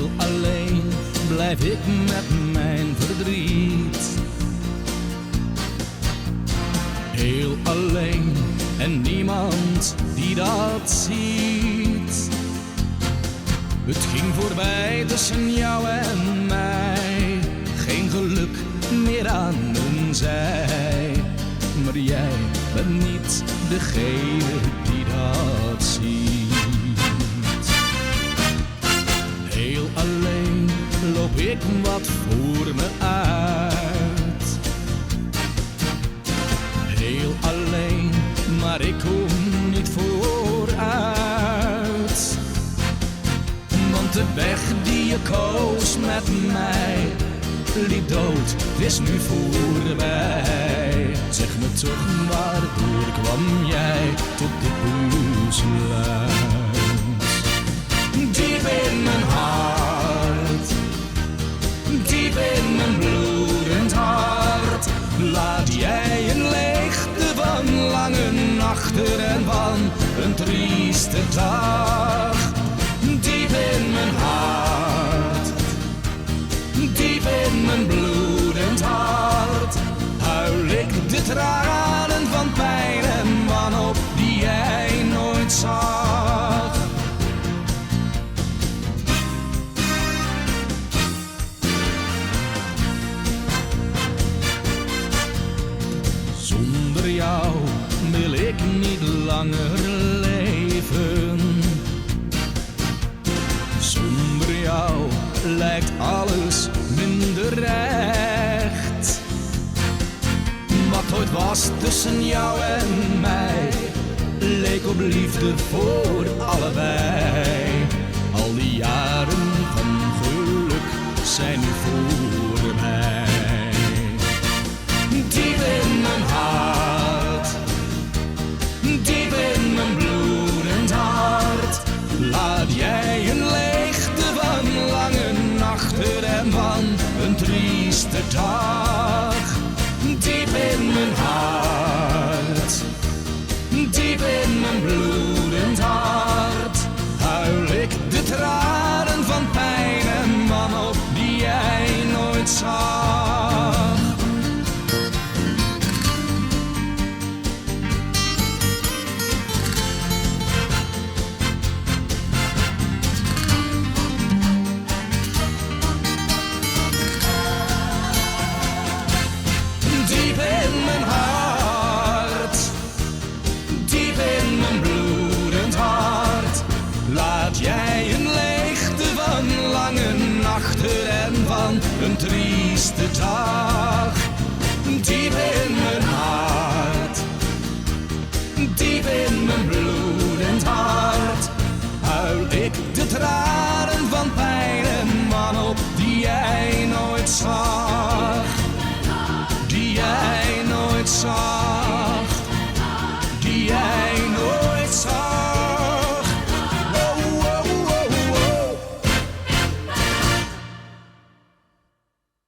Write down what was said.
Heel alleen blijf ik met mijn verdriet. Heel alleen en niemand die dat ziet. Het ging voorbij tussen jou en mij, geen geluk meer aan mijn zij. Maar jij bent niet degene die dat ziet. Heel alleen loop ik wat voor me uit. Heel alleen, maar ik kom niet vooruit. Want de weg die je koos met mij liep dood, het is nu voorbij. Zeg me toch, waardoor kwam jij tot dit besluit? Diep in mijn hart, diep in mijn bloedend hart, laat jij een leegte van lange nachten en van een trieste dag. Diep in mijn hart, diep in mijn bloedend hart, huil ik de tranen van pijn en wanhoop die jij nooit zag. Zonder jou wil ik niet langer leven. Zonder jou lijkt alles minder recht. Wat ooit was tussen jou en mij leek op liefde voor allebei. Al die jaren van geluk zijn nu voorbij. Diep in mijn hart, diep in mijn bloedend hart, laat jij een leegte van lange nachten en van een trieste dag. Diep in mijn hart, diep in mijn bloedend hart, huil ik de tranen van pijn en wanhoop die jij nooit zag. Diep in mijn hart, diep in mijn bloedend hart, laat jij een leegte van lange nachten en van een trieste dag. Diep in mijn hart, diep in mijn bloedend hart, huil ik de tranen van pijn en wanhoop die jij nooit zag. Die jij nooit zag.